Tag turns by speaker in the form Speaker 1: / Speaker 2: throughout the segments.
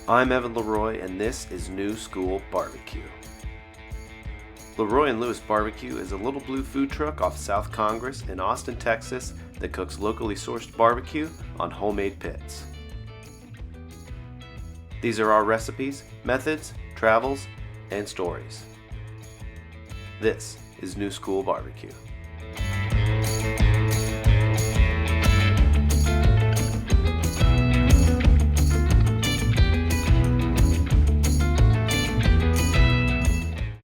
Speaker 1: I'm Evan LeRoy, and this is New School Barbecue. LeRoy and Lewis Barbecue is a little blue food truck off South Congress in Austin, Texas that cooks locally sourced barbecue on homemade pits. These are our recipes, methods, travels, and stories. This is New School Barbecue.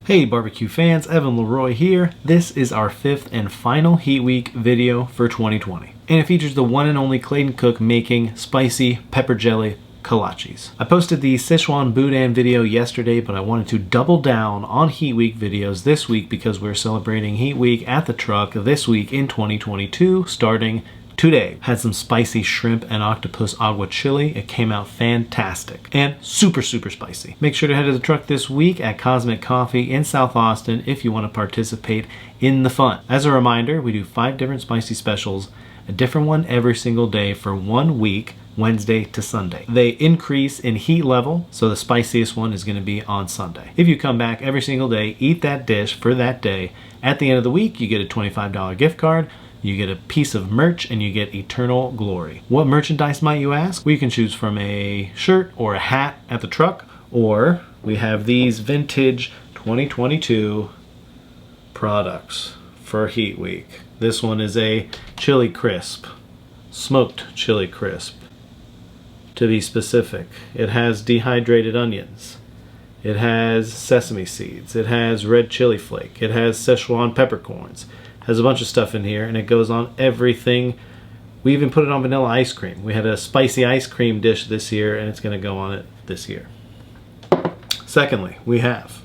Speaker 2: Hey barbecue fans, Evan LeRoy here. This is our 5th and final Heat Week video for 2020. And it features the one and only Clayton cook making spicy pepper jelly kolaches. I posted the Sichuan boudin video yesterday, but I wanted to double down on Heat Week videos this week because we're celebrating Heat Week at the truck this week in 2022, starting today. Had some spicy shrimp and octopus agua chili. It came out fantastic and super spicy. Make sure to head to the truck this week at Cosmic Coffee in South Austin if you want to participate in the fun. As a reminder, we do 5 different spicy specials, a different one every single day for 1 week, Wednesday to Sunday. They increase in heat level, so the spiciest one is going to be on Sunday. If you come back every single day, eat that dish for that day, at the end of the week you get a $25 gift card, you get a piece of merch, and you get eternal glory. What merchandise might you ask? We can choose from a shirt or a hat at the truck, or we have these vintage 2022 products for Heat Week. This one is a chili crisp, smoked chili crisp. To be specific, it has dehydrated onions. It has sesame seeds. It has red chili flake. It has Szechuan peppercorns. Has a bunch of stuff in here, and it goes on everything. We even put it on vanilla ice cream. We had a spicy ice cream dish this year, and it's going to go on it this year. Secondly, we have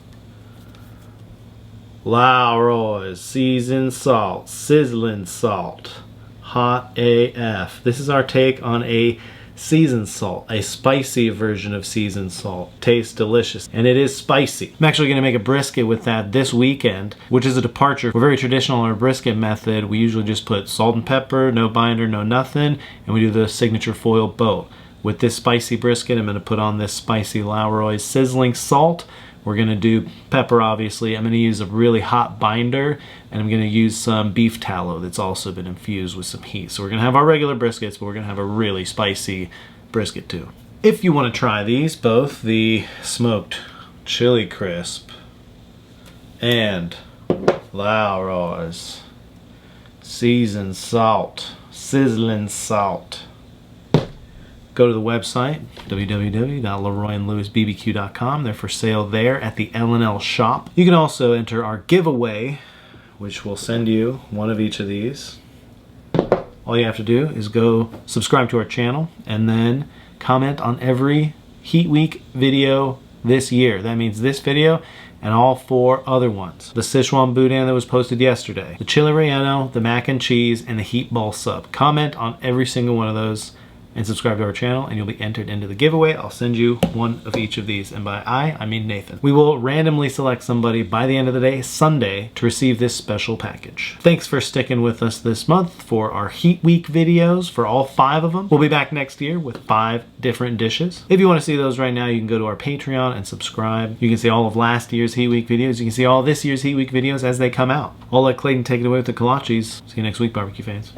Speaker 2: LeRoy's seasoned salt, sizzling salt, hot AF. This is our take on a seasoned salt, a spicy version of seasoned salt. Tastes delicious, and it is spicy. I'm actually going to make a brisket with that this weekend, which is a departure. We're very traditional in our brisket method. We usually just put salt and pepper, no binder, no nothing, and we do the signature foil boat. With this spicy brisket, I'm going to put on this spicy LeRoy's sizzling salt. We're going to do pepper, obviously. I'm going to use a really hot binder, and I'm going to use some beef tallow that's also been infused with some heat. So we're going to have our regular briskets, but we're going to have a really spicy brisket too. If you want to try these, both the smoked chili crisp and LeRoy's seasoned salt, sizzling salt, go to the website, www.leroyandlewisbbq.com. They're for sale there at the L&L shop. You can also enter our giveaway, which will send you one of each of these. All you have to do is go subscribe to our channel and then comment on every Heat Week video this year. That means this video and all 4 other ones. The Sichuan boudin that was posted yesterday, the chili relleno, the mac and cheese, and the heat ball sub. Comment on every single one of those and subscribe to our channel, and you'll be entered into the giveaway. I'll send you one of each of these, and by I mean Nathan. We will randomly select somebody by the end of the day, Sunday, to receive this special package. Thanks for sticking with us this month for our Heat Week videos, for all 5 of them. We'll be back next year with 5 different dishes. If you want to see those right now, you can go to our Patreon and subscribe. You can see all of last year's Heat Week videos. You can see all this year's Heat Week videos as they come out. I'll let Clayton take it away with the kolaches. See you next week, barbecue fans.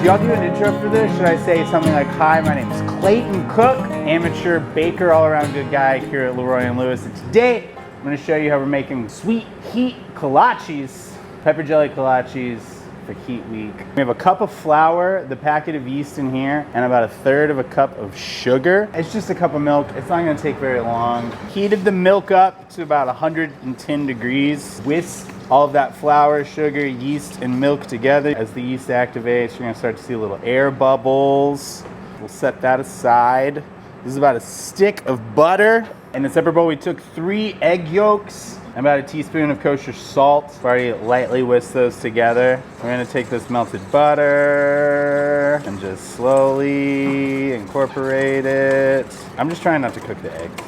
Speaker 3: Y'all do an intro for this? Should I say something like, hi, my name is Clayton Cook, amateur baker, all-around good guy here at LeRoy and Lewis. And today, I'm going to show you how we're making sweet heat kolaches, pepper jelly kolaches for Heat Week. We have a cup of flour, the packet of yeast in here, and about 1/3 of a cup of sugar. It's just a cup of milk. It's not going to take very long. Heated the milk up to about 110 degrees. Whisk all of that flour, sugar, yeast, and milk together. As the yeast activates, you're gonna start to see little air bubbles. We'll set that aside. This is about a stick of butter. In a separate bowl, we took 3 egg yolks and about a teaspoon of kosher salt. I've already lightly whisked those together. We're gonna take this melted butter and just slowly incorporate it. I'm just trying not to cook the eggs.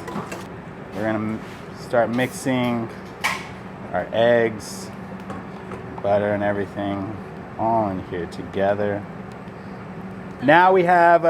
Speaker 3: We're gonna start mixing our eggs, butter and everything all in here together. Now we have,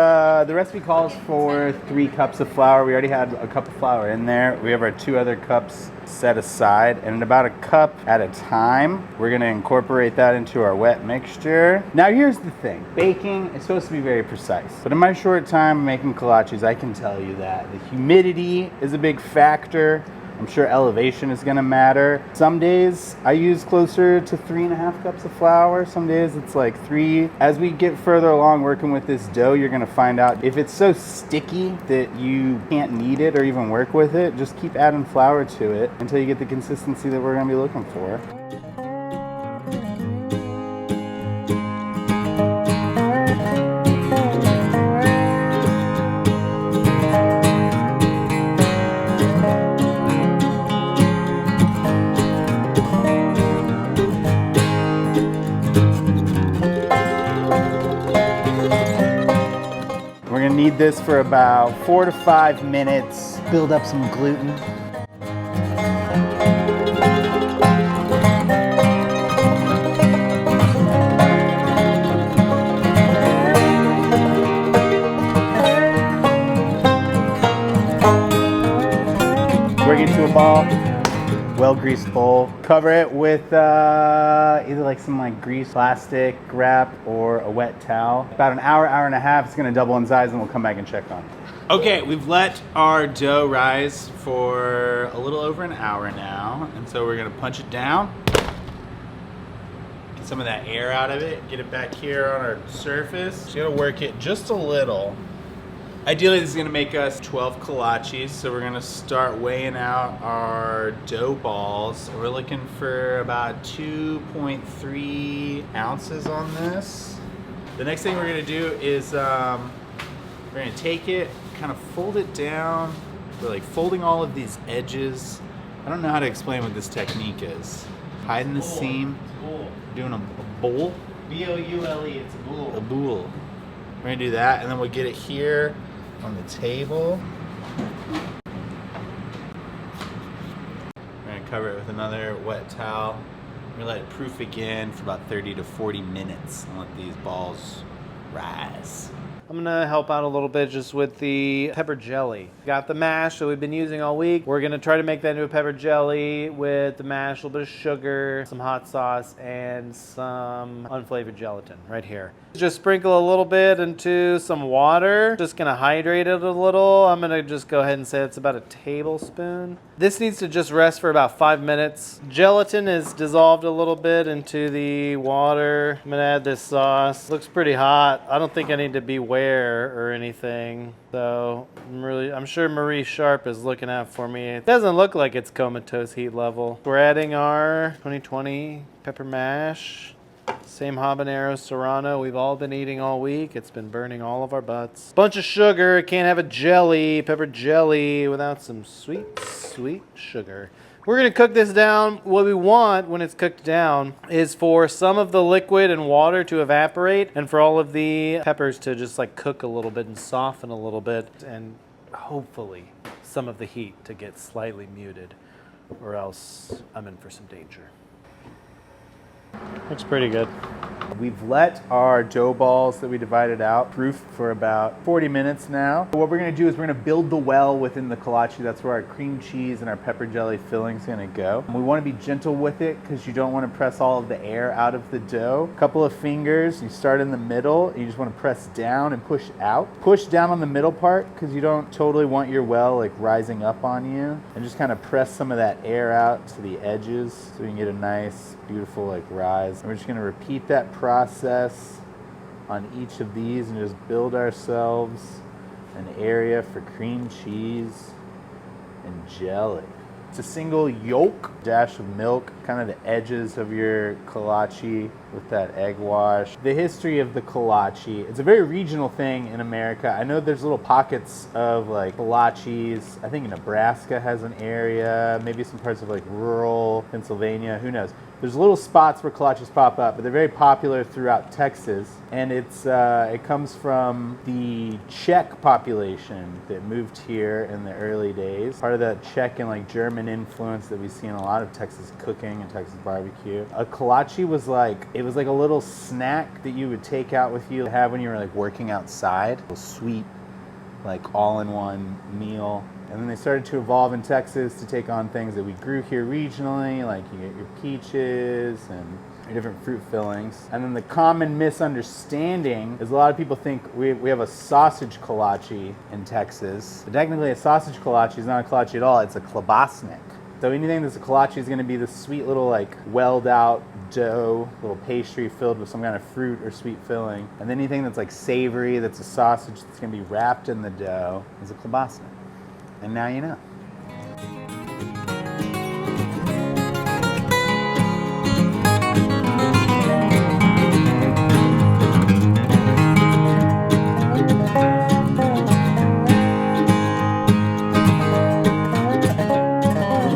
Speaker 3: the recipe calls for 3 cups of flour. We already had a cup of flour in there. We have our 2 other cups set aside, and about a cup at a time, we're gonna incorporate that into our wet mixture. Now here's the thing, baking is supposed to be very precise, but in my short time making kolaches, I can tell you that the humidity is a big factor. I'm sure elevation is gonna matter. Some days I use closer to 3.5 cups of flour. Some days it's like 3. As we get further along working with this dough, you're gonna find out if it's so sticky that you can't knead it or even work with it, just keep adding flour to it until you get the consistency that we're gonna be looking for. We're gonna knead this for about 4 to 5 minutes. Build up some gluten. Work it into a ball. Well-greased bowl. Cover it with either like some like grease plastic wrap or a wet towel. About an hour, hour and a half, it's gonna double in size and we'll come back and check on it. Okay, we've let our dough rise for a little over an hour now. And so we're gonna punch it down. Get some of that air out of it. Get it back here on our surface. Just gonna work it just a little. Ideally, this is gonna make us 12 kolaches, so we're gonna start weighing out our dough balls. We're looking for about 2.3 ounces on this. The next thing we're gonna do is we're gonna take it, kind of fold it down. We're like folding all of these edges. I don't know how to explain what this technique is. Hiding the seam. Doing a bowl.
Speaker 2: B-O-U-L-E, it's a boule.
Speaker 3: A boule. We're gonna do that, and then we'll get it here on the table. We're gonna cover it with another wet towel. We're gonna let it proof again for about 30 to 40 minutes and let these balls rise.
Speaker 2: I'm gonna help out a little bit just with the pepper jelly. Got the mash that we've been using all week. We're gonna try to make that into a pepper jelly with the mash, a little bit of sugar, some hot sauce, and some unflavored gelatin right here. Just sprinkle a little bit into some water. Just gonna hydrate it a little. I'm gonna just go ahead and say it's about a tablespoon. This needs to just rest for about 5 minutes. Gelatin is dissolved a little bit into the water. I'm gonna add this sauce. Looks pretty hot. I don't think I need to beware or anything. So I'm sure Marie Sharp is looking out for me. It doesn't look like it's comatose heat level. We're adding our 2020 pepper mash. Same habanero serrano we've all been eating all week. It's been burning all of our butts. Bunch of sugar. Can't have a jelly, pepper jelly, without some sweet, sweet sugar. We're gonna cook this down. What we want when it's cooked down is for some of the liquid and water to evaporate and for all of the peppers to just like cook a little bit and soften a little bit, and hopefully some of the heat to get slightly muted, or else I'm in for some danger. Looks pretty good.
Speaker 3: We've let our dough balls that we divided out proof for about 40 minutes now. What we're gonna do is we're gonna build the well within the kolache. That's where our cream cheese and our pepper jelly filling is gonna go. And we wanna be gentle with it because you don't wanna press all of the air out of the dough. A couple of fingers, you start in the middle, you just wanna press down and push out. Push down on the middle part because you don't totally want your well like rising up on you. And just kind of press some of that air out to the edges so you can get a nice, beautiful like rise. And we're just gonna repeat that process on each of these and just build ourselves an area for cream cheese and jelly. It's a single yolk, dash of milk, kind of the edges of your kolache with that egg wash. The history of the kolache, it's a very regional thing in America. I know there's little pockets of like kolaches. I think Nebraska has an area, maybe some parts of like rural Pennsylvania, who knows. There's little spots where kolaches pop up, but they're very popular throughout Texas. And it comes from the Czech population that moved here in the early days. Part of the Czech and like German common influence that we see in a lot of Texas cooking and Texas barbecue. A kolache was like, it was like a little snack that you would take out with you to have when you were like working outside. A sweet, like all-in-one meal. And then they started to evolve in Texas to take on things that we grew here regionally, like you get your peaches and your different fruit fillings. And then the common misunderstanding is a lot of people think we have a sausage kolache in Texas. But technically a sausage kolache is not a kolache at all, it's a klobasnik. So anything that's a kolache is gonna be this sweet little like welled out dough, little pastry filled with some kind of fruit or sweet filling. And then anything that's like savory, that's a sausage that's gonna be wrapped in the dough is a klobasnik. And now you know.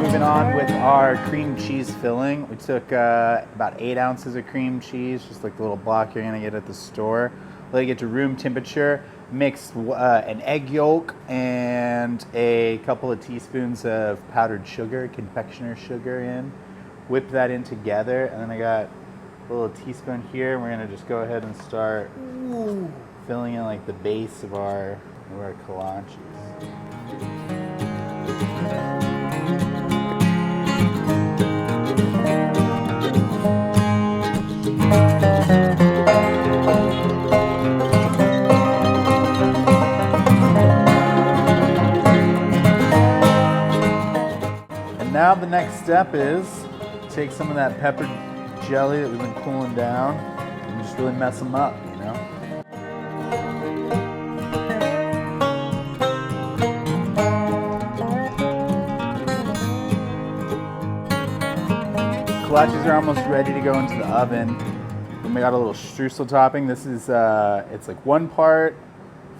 Speaker 3: Moving on with our cream cheese filling. We took about 8 ounces of cream cheese, just like the little block you're gonna get at the store. Let it get to room temperature. Mixed an egg yolk and a couple of teaspoons of powdered sugar, confectioner's sugar in. Whip that in together, and then I got a little teaspoon here, and we're gonna just go ahead and start filling in like the base of our kolaches. Now the next step is take some of that pepper jelly that we've been cooling down and just really mess them up, you know? Kolaches are almost ready to go into the oven. And we got a little streusel topping. This is, it's like 1 part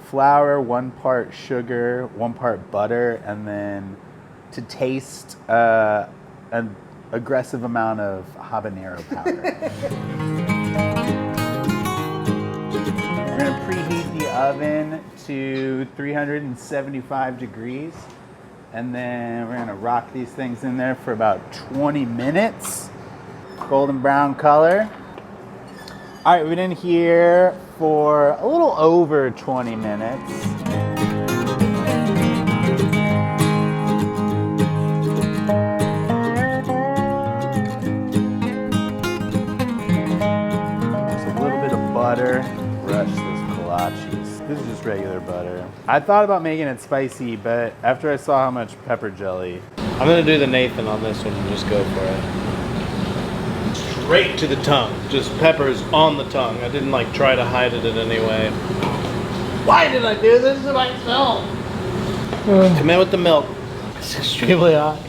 Speaker 3: flour, 1 part sugar, 1 part butter, and then to taste an aggressive amount of habanero powder. We're gonna preheat the oven to 375 degrees, and then we're gonna rock these things in there for about 20 minutes. Golden brown color. All right, we've been in here for a little over 20 minutes. Butter, brush those kolaches. This is just regular butter. I thought about making it spicy, but after I saw how much pepper jelly.
Speaker 2: I'm gonna do the Nathan on this one and just go for it. Straight to the tongue. Just peppers on the tongue. I didn't like try to hide it in any way. Why did I do this to myself? Come in with the milk. It's extremely hot.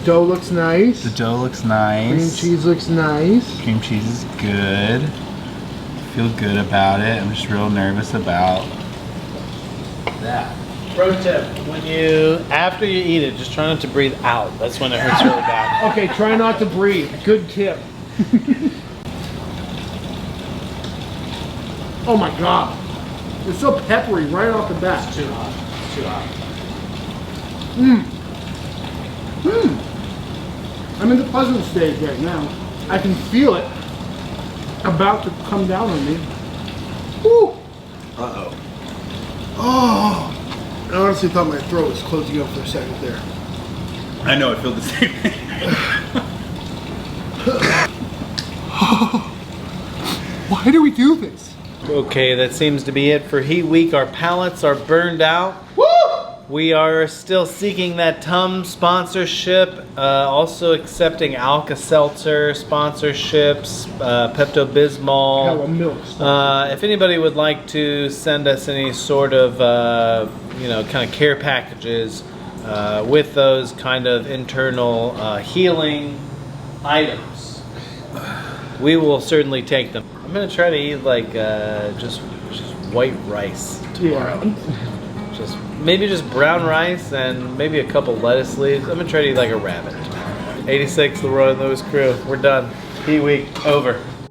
Speaker 4: Dough looks nice.
Speaker 3: The dough looks nice.
Speaker 4: Cream cheese looks nice.
Speaker 3: Cream cheese is good. Feel good about it. I'm just real nervous about that.
Speaker 2: Pro tip, after you eat it, just try not to breathe out. That's when it hurts really bad.
Speaker 4: Okay, try not to breathe. Good tip. Oh my God. It's so peppery right off the bat.
Speaker 2: It's too hot. It's too hot.
Speaker 4: I'm in the pleasant stage right now. I can feel it about to come down on me. Woo!
Speaker 3: Uh-oh.
Speaker 4: Oh! I honestly thought my throat was closing up for a second there.
Speaker 3: I know, I feel the same thing.
Speaker 4: Why do we do this?
Speaker 2: Okay, that seems to be it for Heat Week. Our palates are burned out.
Speaker 4: Woo!
Speaker 2: We are still seeking that TUM sponsorship, also accepting Alka-Seltzer sponsorships, Pepto-Bismol.
Speaker 4: Hella milk.
Speaker 2: If anybody would like to send us any sort of, kind of care packages with those kind of internal healing items, we will certainly take them. I'm gonna try to eat like just white rice tomorrow.
Speaker 4: Yeah.
Speaker 2: Maybe just brown rice and maybe a couple lettuce leaves. I'm gonna try to eat like a rabbit. 86, LeRoy and Lewis crew. We're done. Heat Week over.